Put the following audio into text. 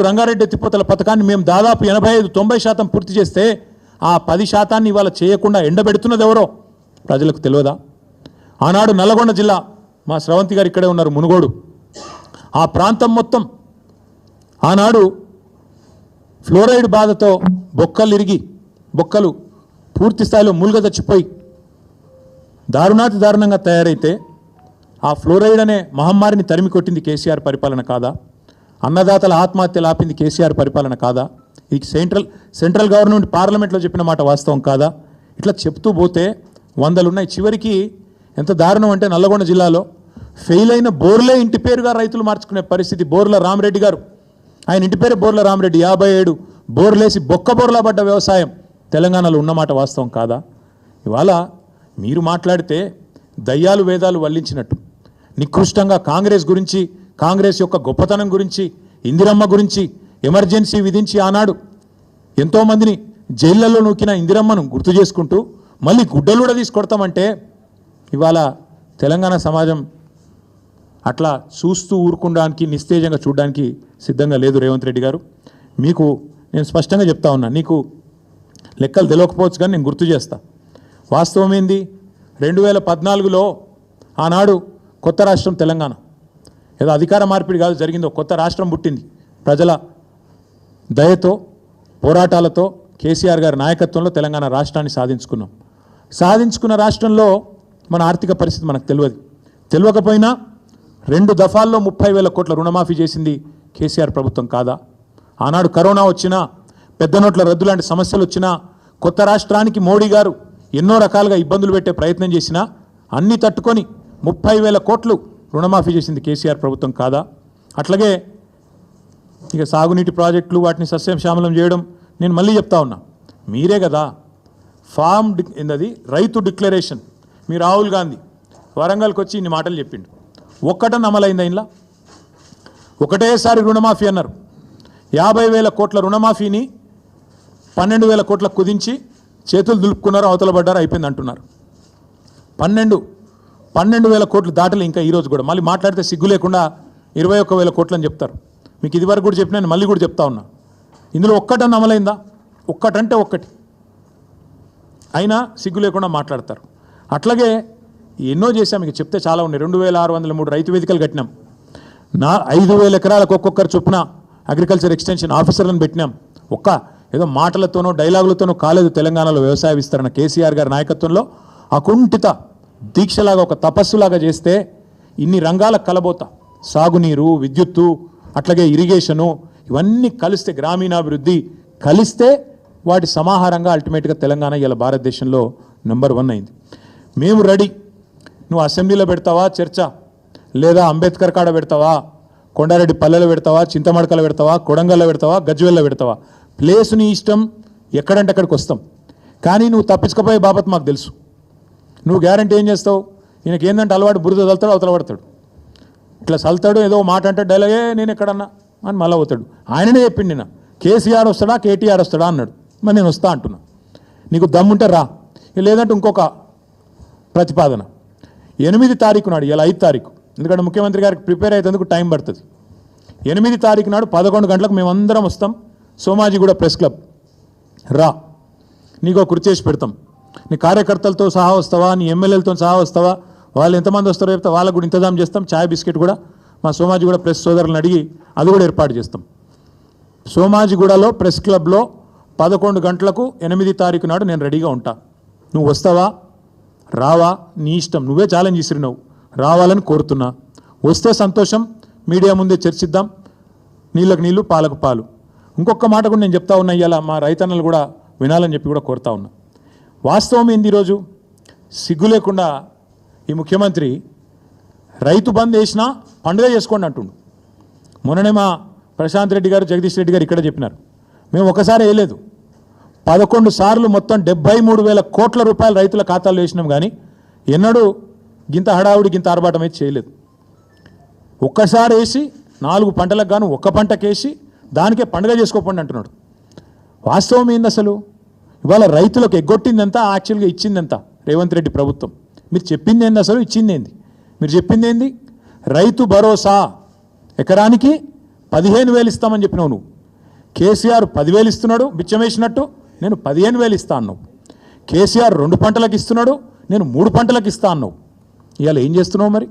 రంగారెడ్డి ఎత్తిపోతల పథకాన్ని మేము దాదాపు 85-90% పూర్తి చేస్తే ఆ 10% ఇవాళ చేయకుండా ఎండబెడుతున్నది ఎవరో ప్రజలకు తెలియదా? ఆనాడు నల్లగొండ జిల్లా, మా శ్రవంతి గారు ఇక్కడే ఉన్నారు, మునుగోడు, ఆ ప్రాంతం మొత్తం ఆనాడు ఫ్లోరైడ్ బాధతో బొక్కలు ఇరిగి బొక్కలు పూర్తి స్థాయిలో మూలుగ చచ్చిపోయి దారుణాతి దారుణంగా తయారైతే ఆ ఫ్లోరైడ్ అనే మహమ్మారిని తరిమి కొట్టింది కేసీఆర్ పరిపాలన కాదా? అన్నదాతల ఆత్మహత్యలు ఆపింది కేసీఆర్ పరిపాలన కాదా? ఈ సెంట్రల్ గవర్నమెంట్ పార్లమెంట్లో చెప్పిన మాట వాస్తవం కాదా? ఇట్లా చెప్తూ పోతే వందలు ఉన్నాయి. చివరికి ఎంత దారుణం అంటే నల్లగొండ జిల్లాలో ఫెయిల్ అయిన బోర్లే ఇంటి పేరుగా రైతులు మార్చుకునే పరిస్థితి. బోర్ల రామరెడ్డి గారు, ఆయన ఇంటి పేరే బోర్ల రామరెడ్డి, 57 బోర్లేసి బొక్క బోర్లా పడ్డ వ్యవసాయం తెలంగాణలో ఉన్నమాట వాస్తవం కాదా? ఇవాళ మీరు మాట్లాడితే దయ్యాలు వేదాలు వల్లించినట్టు నికృష్టంగా కాంగ్రెస్ గురించి, కాంగ్రెస్ యొక్క గొప్పతనం గురించి, ఇందిరమ్మ గురించి ఎమర్జెన్సీ విధించి ఆనాడు ఎంతోమందిని జైళ్లలో నూకిన ఇందిరమ్మను గుర్తు చేసుకుంటూ మళ్ళీ గుడ్డలు కూడా తీసుకొడతామంటే ఇవాళ తెలంగాణ సమాజం అట్లా చూస్తూ ఊరుకోవడానికి, నిస్తేజంగా చూడడానికి సిద్ధంగా లేదు. రేవంత్ రెడ్డి గారు, మీకు నేను స్పష్టంగా చెప్తా ఉన్నా, నీకు లెక్కలు తెలియకపోవచ్చు కానీ నేను గుర్తు చేస్తా. వాస్తవం ఏంది? 2014లో ఆనాడు కొత్త రాష్ట్రం తెలంగాణ, ఏదో అధికార మార్పిడి కాదు జరిగిందో, కొత్త రాష్ట్రం పుట్టింది. ప్రజల దయతో, పోరాటాలతో, కేసీఆర్ గారి నాయకత్వంలో తెలంగాణ రాష్ట్రాన్ని సాధించుకున్నాం. సాధించుకున్న రాష్ట్రంలో మన ఆర్థిక పరిస్థితి మనకు తెలియకపోయినా 2 దఫాల్లో 30,000 కోట్ల రుణమాఫీ చేసింది కేసీఆర్ ప్రభుత్వం కాదా? ఆనాడు కరోనా వచ్చినా, పెద్ద నోట్ల రద్దు లాంటి సమస్యలు వచ్చినా, కొత్త రాష్ట్రానికి మోడీ గారు ఎన్నో రకాలుగా ఇబ్బందులు పెట్టే ప్రయత్నం చేసినా అన్నీ తట్టుకొని 30,000 కోట్లు రుణమాఫీ చేసింది కేసీఆర్ ప్రభుత్వం కాదా? అట్లాగే ఇక సాగునీటి ప్రాజెక్టులు, వాటిని సస్యశ్యామలం చేయడం, నేను మళ్ళీ చెప్తా ఉన్నా, మీరే కదా ఫామ్ ఏందది రైతు డిక్లరేషన్. మీ రాహుల్ గాంధీ వరంగల్కి వచ్చి ఇన్ని మాటలు చెప్పిండు, ఒక్కటని అమలైందా? ఇంట్లో ఒకటేసారి రుణమాఫీ అన్నారు. 50,000 కోట్ల రుణమాఫీని 12,000 కోట్లకు కుదించి చేతులు దులుపుకున్నారు, అవతల పడ్డారు, అయిపోయింది అంటున్నారు. 12,000 కోట్లు దాటలు ఇంకా ఈరోజు కూడా. మళ్ళీ మాట్లాడితే సిగ్గు లేకుండా 21,000 కోట్లు అని చెప్తారు. మీకు ఇదివరకు కూడా చెప్పినా, మళ్ళీ కూడా చెప్తా ఉన్నా, ఇందులో ఒక్కటని అమలైందా? ఒక్కటంటే ఒక్కటి అయినా సిగ్గు లేకుండా మాట్లాడతారు. అట్లాగే ఎన్నో చేశాం, మీకు చెప్తే చాలా ఉన్నాయి. 2,603 రైతు వేదికలు కట్టినాం. 5,000 ఎకరాలకు ఒక్కొక్కరు చొప్పున అగ్రికల్చర్ ఎక్స్టెన్షన్ ఆఫీసర్లను పెట్టినాం. ఏదో మాటలతోనో డైలాగులతోనో కాలేదు తెలంగాణలో వ్యవసాయ విస్తరణ. కేసీఆర్ గారి నాయకత్వంలో అకుంఠిత దీక్షలాగా, ఒక తపస్సులాగా చేస్తే ఇన్ని రంగాల కలబోత, సాగునీరు, విద్యుత్తు, అట్లాగే ఇరిగేషను, ఇవన్నీ కలిస్తే, గ్రామీణాభివృద్ధి కలిస్తే వాటి సమాహారంగా అల్టిమేట్గా తెలంగాణ ఇలా భారతదేశంలో నెంబర్ 1 అయింది. మేము రెడీ. నువ్వు అసెంబ్లీలో పెడతావా చర్చ, లేదా అంబేద్కర్ కాడ పెడతావా, కొండారెడ్డి పల్లెలో పెడతావా, చింతమడకలో పెడతావా, కొడంగల్లో పెడతావా, గజ్వేల్లో పెడతావా, ప్లేసు నీ ఇష్టం, ఎక్కడంటే అక్కడికి వస్తాం. కానీ నువ్వు తప్పించుకపోయే బాబత్ మాకు తెలుసు. నువ్వు గ్యారంటీ ఏం చేస్తావు? ఈయనకి ఏంటంటే అలవాటు, బురద చల్తాడు, అవతల పడతాడు, ఇట్లా చల్తాడు, ఏదో మాట అంటే డైలాగే నేను ఎక్కడన్నా అని మళ్ళీ అవుతాడు. ఆయననే చెప్పిండి, నిన్న కేసీఆర్ వస్తాడా కేటీఆర్ వస్తాడా అన్నాడు. మరి నేను వస్తా అంటున్నా, నీకు దమ్ముంటే రా, లేదంటే ఇంకొక ప్రతిపాదన 8 తారీఖు నాడు, ఇలా 5 తారీఖు, ఎందుకంటే ముఖ్యమంత్రి గారికి ప్రిపేర్ అయ్యేందుకు టైం పడుతుంది. 8 తారీఖు నాడు 11 గంటలకు మేమందరం వస్తాం, సోమాజిగూడ ప్రెస్ క్లబ్ రా, నీకో కుర్చీ చేసి పెడతాం. నీ కార్యకర్తలతో సహా వస్తావా, నీ ఎమ్మెల్యేలతో సహా వస్తావా, వాళ్ళు ఎంతమంది వస్తారో చెప్తే వాళ్ళకు కూడా ఇంతజాం చేస్తాం. ఛాయ్ బిస్కెట్ కూడా మా సోమాజిగూడ ప్రెస్ సోదరులను అడిగి అది కూడా ఏర్పాటు చేస్తాం. సోమాజిగూడలో ప్రెస్ క్లబ్లో 11 గంటలకు 8 తారీఖు నాడు నేను రెడీగా ఉంటా. నువ్వు వస్తావా రావా నీ ఇష్టం, నువ్వే ఛాలెంజ్ ఇసిరినావు, రావాలని కోరుతున్నా. వస్తే సంతోషం, మీడియా ముందే చర్చిద్దాం, నీళ్ళకు నీళ్ళు పాలకు పాలు. ఇంకొక మాట కూడా నేను చెప్తా ఉన్నా, ఇవాళ మా రైతన్నలు కూడా వినాలని చెప్పి కూడా కోరుతా ఉన్నా. వాస్తవం ఏంది? ఈరోజు సిగ్గు లేకుండా ఈ ముఖ్యమంత్రి రైతు బంద్ వేసినా పండుగ చేసుకోండి అంటుండు. మొన్ననే మా ప్రశాంత్ రెడ్డి గారు, జగదీష్ రెడ్డి గారు ఇక్కడ చెప్పినారు, మేము ఒకసారి వేయలేదు, 11 సార్లు మొత్తం 73,000 కోట్ల రూపాయలు రైతుల ఖాతాల్లో వేసినాం. కానీ ఎన్నడూ గింత హడావుడి, గింత ఆర్భాటం అయితే చేయలేదు. ఒక్కసారి వేసి 4 పంటలకు గాను ఒక్క పంటకేసి దానికే పండుగ చేసుకోకండి అంటున్నాడు. వాస్తవం ఏంది అసలు? ఇవాళ రైతులకు ఎగ్గొట్టిందంతా, యాక్చువల్గా ఇచ్చిందంతా రేవంత్ రెడ్డి ప్రభుత్వం. మీరు చెప్పింది ఏంది అసలు? ఇచ్చింది ఏంది? మీరు చెప్పింది ఏంది? రైతు భరోసా ఎకరానికి 15,000 ఇస్తామని చెప్పినావు నువ్వు. కేసీఆర్ 10,000 ఇస్తున్నాడు బిచ్చమేసినట్టు, నేను 15,000 ఇస్తా అన్నావు. కేసీఆర్ 2 పంటలకు ఇస్తున్నాడు, నేను 3 పంటలకు ఇస్తా అన్నావు. ఇవాళ ఏం చేస్తున్నావు మరి?